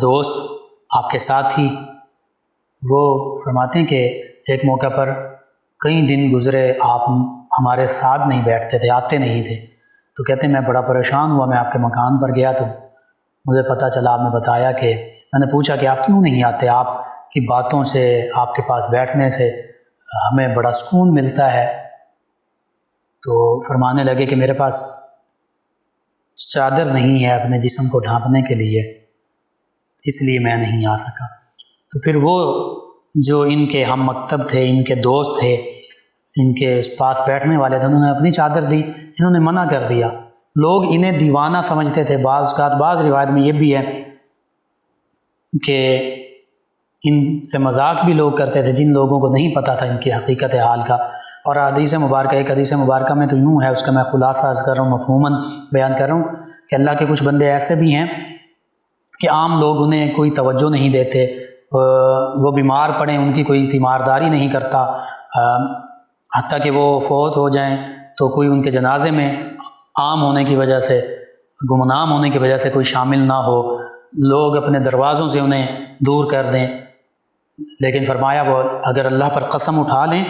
[SPEAKER 2] دوست، آپ کے ساتھی، وہ فرماتے ہیں کہ ایک موقع پر کئی دن گزرے آپ ہمارے ساتھ نہیں بیٹھتے تھے، آتے نہیں تھے، تو کہتے ہیں میں بڑا پریشان ہوا، میں آپ کے مکان پر گیا تو مجھے پتہ چلا، آپ نے بتایا کہ میں نے پوچھا کہ آپ کیوں نہیں آتے، آپ کی باتوں سے، آپ کے پاس بیٹھنے سے ہمیں بڑا سکون ملتا ہے۔ تو فرمانے لگے کہ میرے پاس چادر نہیں ہے اپنے جسم کو ڈھانپنے کے لیے، اس لیے میں نہیں آ سکا۔ تو پھر وہ جو ان کے ہم مکتب تھے، ان کے دوست تھے، ان کے پاس بیٹھنے والے تھے، انہوں نے اپنی چادر دی، انہوں نے منع کر دیا۔ لوگ انہیں دیوانہ سمجھتے تھے، بعض روایت میں یہ بھی ہے کہ ان سے مذاق بھی لوگ کرتے تھے، جن لوگوں کو نہیں پتہ تھا ان کی حقیقت حال کا۔ اور حدیث مبارکہ، ایک حدیث مبارکہ میں تو یوں ہے، اس کا میں خلاصہ عرض کر رہا ہوں، مفہوماً بیان کر رہا ہوں کہ اللہ کے کچھ بندے ایسے بھی ہیں کہ عام لوگ انہیں کوئی توجہ نہیں دیتے، وہ بیمار پڑیں ان کی کوئی تیمارداری نہیں کرتا، حتیٰ کہ وہ فوت ہو جائیں تو کوئی ان کے جنازے میں عام ہونے کی وجہ سے، گمنام ہونے کی وجہ سے کوئی شامل نہ ہو، لوگ اپنے دروازوں سے انہیں دور کر دیں۔ لیکن فرمایا وہ اگر اللہ پر قسم اٹھا لیں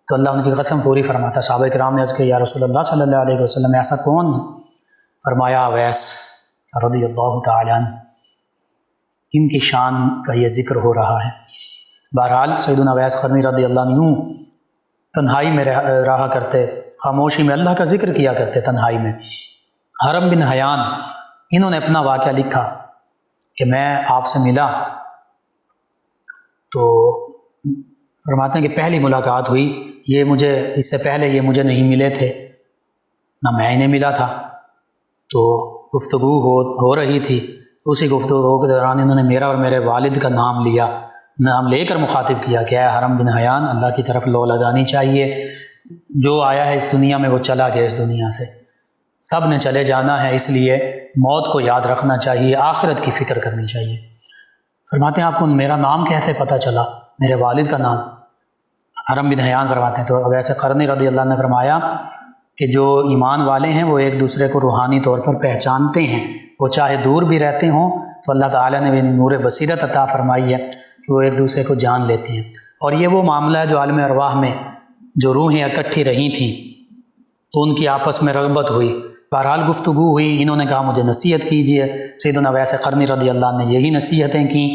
[SPEAKER 2] تو اللہ ان کی قسم پوری فرماتا ہے۔ صحابہ کرام نے عرض کیا یا رسول اللہ صلی اللہ علیہ وسلم ایسا کون ہے؟ فرمایا اویس رضی اللہ تعالیٰ عنہ، ان کی شان کا یہ ذکر ہو رہا ہے۔ بہرحال سیدنا اویس قرنی رضی اللہ عنہ یوں تنہائی میں رہا کرتے، خاموشی میں اللہ کا ذکر کیا کرتے تنہائی میں۔ حرم بن حیان، انہوں نے اپنا واقعہ لکھا کہ میں آپ سے ملا تو فرماتے ہیں کہ پہلی ملاقات ہوئی، یہ مجھے اس سے پہلے یہ مجھے نہیں ملے تھے، نہ میں انہیں ملا تھا، تو گفتگو ہو رہی تھی، اسی گفتگو کے دوران انہوں نے میرا اور میرے والد کا نام لیا، نام لے کر مخاطب کیا کہ اے حرم بن حیان، اللہ کی طرف لو لگانی چاہیے، جو آیا ہے اس دنیا میں وہ چلا گیا اس دنیا سے، سب نے چلے جانا ہے، اس لیے موت کو یاد رکھنا چاہیے، آخرت کی فکر کرنی چاہیے۔ فرماتے ہیں آپ کو میرا نام کیسے پتہ چلا، میرے والد کا نام؟ حرم بن حیان فرماتے ہیں تو ویسے قرنی رضی اللہ عنہ نے فرمایا کہ جو ایمان والے ہیں وہ ایک دوسرے کو روحانی طور پر پہچانتے ہیں، وہ چاہے دور بھی رہتے ہوں تو اللہ تعالیٰ نے بھی نور بصیرت عطا فرمائی ہے کہ وہ ایک دوسرے کو جان لیتے ہیں۔ اور یہ وہ معاملہ ہے جو عالم ارواح میں جو روحیں اکٹھی رہی تھیں تو ان کی آپس میں رغبت ہوئی، بہرحال گفتگو ہوئی، انہوں نے کہا مجھے نصیحت کیجیے۔ سیدنا اویس قرنی رضی اللہ عنہ نے یہی نصیحتیں کیں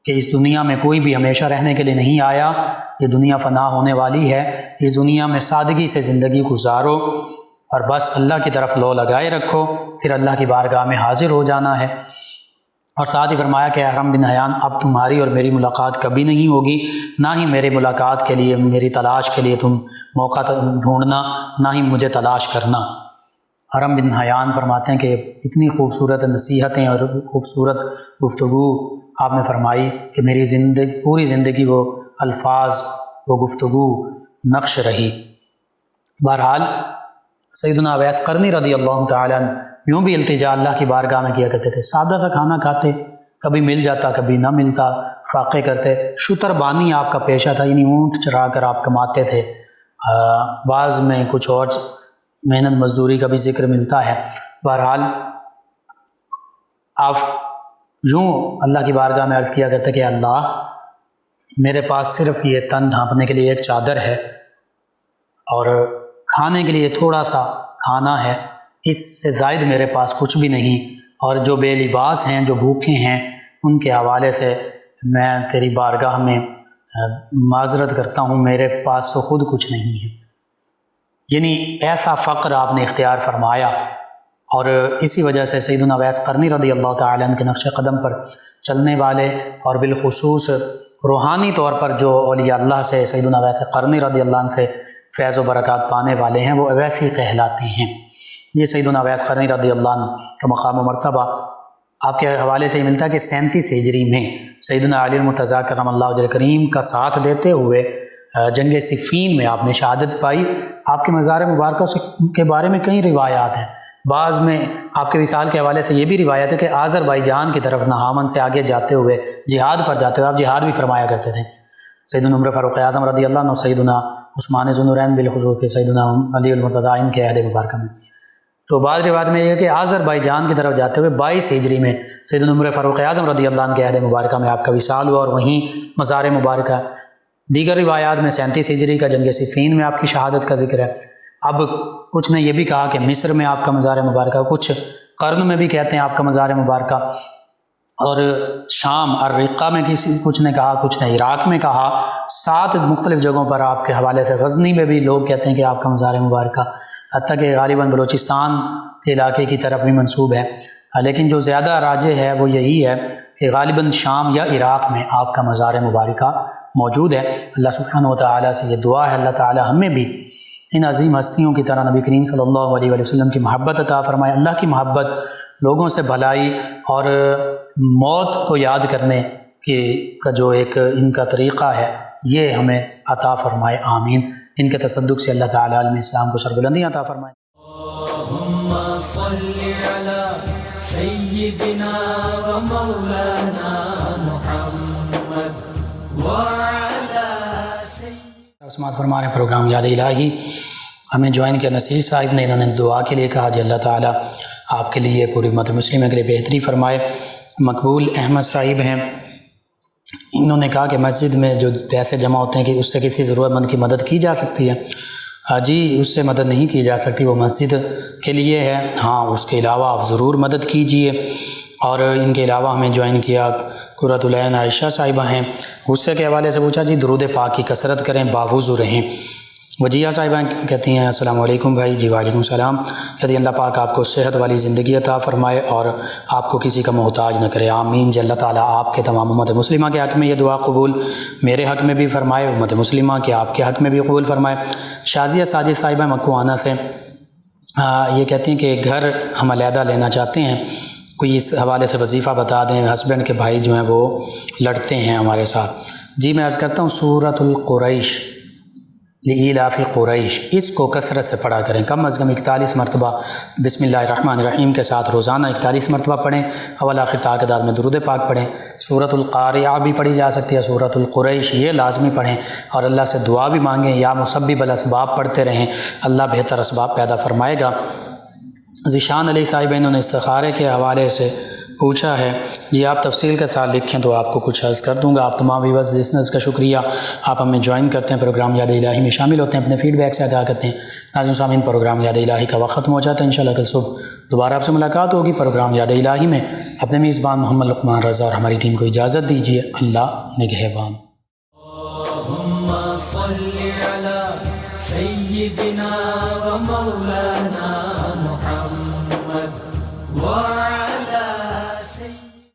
[SPEAKER 2] کہ اس دنیا میں کوئی بھی ہمیشہ رہنے کے لیے نہیں آیا، یہ دنیا فنا ہونے والی ہے، اس دنیا میں سادگی سے زندگی گزارو اور بس اللہ کی طرف لو لگائے رکھو، پھر اللہ کی بارگاہ میں حاضر ہو جانا ہے۔ اور ساتھ ہی فرمایا کہ حرم بن حیان اب تمہاری اور میری ملاقات کبھی نہیں ہوگی، نہ ہی میری ملاقات کے لیے میری تلاش کے لیے تم موقع ڈھونڈنا، نہ ہی مجھے تلاش کرنا۔ حرم بن حیان فرماتے ہیں کہ اتنی خوبصورت نصیحتیں اور خوبصورت گفتگو آپ نے فرمائی کہ میری پوری زندگی وہ الفاظ، وہ گفتگو نقش رہی۔ بہرحال سیدنا اویس قرنی رضی اللہ تعالیٰ عنہ یوں بھی التجا اللہ کی بارگاہ میں کیا کرتے تھے، سادہ سا کھانا کھاتے، کبھی مل جاتا کبھی نہ ملتا، فاقے کرتے۔ شتر بانی آپ کا پیشہ تھا، یعنی اونٹ چرا کر آپ کماتے تھے، بعض میں کچھ اور محنت مزدوری کا بھی ذکر ملتا ہے۔ بہرحال آپ یوں اللہ کی بارگاہ میں عرض کیا کرتے کہ اللہ میرے پاس صرف یہ تن ڈھانپنے کے لیے ایک چادر ہے اور کھانے کے لیے تھوڑا سا کھانا ہے، اس سے زائد میرے پاس کچھ بھی نہیں، اور جو بے لباس ہیں، جو بھوکے ہیں، ان کے حوالے سے میں تیری بارگاہ میں معذرت کرتا ہوں، میرے پاس تو خود کچھ نہیں ہے۔ یعنی ایسا فقر آپ نے اختیار فرمایا، اور اسی وجہ سے سیدنا اویس قرنی رضی اللہ تعالیٰ عنہ کے نقش قدم پر چلنے والے اور بالخصوص روحانی طور پر جو اولیاء اللہ سے سیدنا اویس قرنی رضی اللہ عنہ سے فیض و برکات پانے والے ہیں وہ اویسی کہلاتے ہیں۔ یہ سیدنا اویس قرنی رضی اللہ عنہ کا مقام و مرتبہ آپ کے حوالے سے یہ ملتا ہے کہ 37 ہجری میں سیدنا علی المرتضیٰ کرم اللہ وجہ کریم کا ساتھ دیتے ہوئے جنگ صفین میں آپ نے شہادت پائی۔ آپ کے مزار مبارکہ کے بارے میں کئی روایات ہیں، بعض میں آپ کے وصال کے حوالے سے یہ بھی روایت ہے کہ آذربائیجان کی طرف نہامن سے آگے جاتے ہوئے جہاد پر جاتے ہوئے آپ جہاد بھی فرمایا کرتے تھے۔ سیدنا عمر فاروق اعظم رضی اللہ عنہ، سیدنا عثمان ذو النورین بالخصوص سیدنا علی المرتضیٰ ان کے عہد مبارکہ میں، تو بعض روایت میں یہ ہے کہ آذربائیجان کی طرف جاتے ہوئے 22 ہجری میں سیدنا عمر فاروق اعظم رضی اللہ عنہ کے عہد مبارکہ میں آپ کا وصال ہوا اور وہیں مزار مبارکہ۔ دیگر روایات میں 37 ہجری کا جنگ صفین میں آپ کی شہادت کا ذکر ہے۔ اب کچھ نے یہ بھی کہا کہ مصر میں آپ کا مزار مبارکہ، کچھ قرن میں بھی کہتے ہیں آپ کا مزار مبارکہ، اور شام الرقہ میں کچھ نے کہا، کچھ نے عراق میں کہا، 7 مختلف جگہوں پر آپ کے حوالے سے غزنی میں بھی لوگ کہتے ہیں کہ آپ کا مزار مبارکہ، حتیٰ کہ غالباً بلوچستان کے علاقے کی طرف بھی منسوب ہے، لیکن جو زیادہ راجح ہے وہ یہی ہے کہ غالباً شام یا عراق میں آپ کا مزار مبارکہ موجود ہے۔ اللہ سبحانہ و تعالیٰ سے یہ دعا ہے اللہ تعالیٰ ہمیں بھی ان عظیم ہستیوں کی طرح نبی کریم صلی اللہ علیہ وسلم کی محبت عطا فرمائے۔ اللہ کی محبت، لوگوں سے بھلائی اور موت کو یاد کرنے کا جو ایک ان کا طریقہ ہے یہ ہمیں عطا فرمائے، آمین۔ ان کے تصدق سے اللہ تعالیٰ عالم اسلام کو سربلندی عطا فرمائے۔
[SPEAKER 1] اللہم صلی علی سیدنا و مولانا محمد
[SPEAKER 2] سماعت فرما رہے پروگرام یاد الہی، ہمیں جوائن کیا نصیر صاحب نے، انہوں نے دعا کے لیے کہا جی اللہ تعالیٰ آپ کے لیے پوری امت مسلمہ کے لیے بہتری فرمائے۔ مقبول احمد صاحب ہیں، انہوں نے کہا کہ مسجد میں جو پیسے جمع ہوتے ہیں کہ اس سے کسی ضرورت مند کی مدد کی جا سکتی ہے؟ جی اس سے مدد نہیں کی جا سکتی، وہ مسجد کے لیے ہے، ہاں اس کے علاوہ آپ ضرور مدد کیجئے۔ اور ان کے علاوہ ہمیں جوائن کیا قرۃ العین عائشہ صاحبہ ہیں، غصے کے حوالے سے پوچھا جی درود پاک کی کثرت کریں، باوضو رہیں۔ وجیہ صاحبہ کہتی ہیں السلام علیکم بھائی، جی وعلیکم السلام، کہتی ہیں اللہ پاک آپ کو صحت والی زندگی عطا فرمائے اور آپ کو کسی کا محتاج نہ کرے، آمین جی۔ اللہ تعالیٰ آپ کے تمام امت مسلمہ کے حق میں یہ دعا قبول میرے حق میں بھی فرمائے، امت مسلمہ کے آپ کے حق میں بھی قبول فرمائے۔ شازیہ ساجد صاحبہ مکوانہ سے یہ کہتی ہیں کہ گھر ہم علیحدہ لینا چاہتے ہیں، کوئی اس حوالے سے وظیفہ بتا دیں، ہسبینڈ کے بھائی جو ہیں وہ لڑتے ہیں ہمارے ساتھ۔ جی میں عرض کرتا ہوں سورۃ القریش لإیلاف قریش، اس کو کثرت سے پڑھا کریں، کم از کم 41 مرتبہ بسم اللہ الرحمن الرحیم کے ساتھ روزانہ 41 مرتبہ پڑھیں، اول آخر تعداد میں درود پاک پڑھیں۔ سورۃ القاریہ بھی پڑھی جا سکتی ہے، سورۃ القریش یہ لازمی پڑھیں، اور اللہ سے دعا بھی مانگیں، یا مسبب الاسباب پڑھتے رہیں، اللہ بہتر اسباب پیدا فرمائے گا۔ ذیشان علی صاحب انہوں نے استخارے کے حوالے سے پوچھا ہے جی آپ تفصیل کے ساتھ لکھیں تو آپ کو کچھ عرض کر دوں گا. آپ تمام ویورز لسنرز کا شکریہ, آپ ہمیں جوائن کرتے ہیں, پروگرام یاد الہی میں شامل ہوتے ہیں, اپنے فیڈ بیک سے آگاہ کرتے ہیں. ناظرین سامعین, پروگرام یاد الہی کا وقت ختم ہو جاتا ہے. انشاءاللہ کل صبح دوبارہ آپ سے ملاقات ہوگی پروگرام یاد الہی میں. اپنے میزبان محمد لقمان رضا اور ہماری ٹیم کو اجازت دیجیے. اللہ نگہبان.
[SPEAKER 1] اللهم صل على سيدنا ومولانا محمد وعلى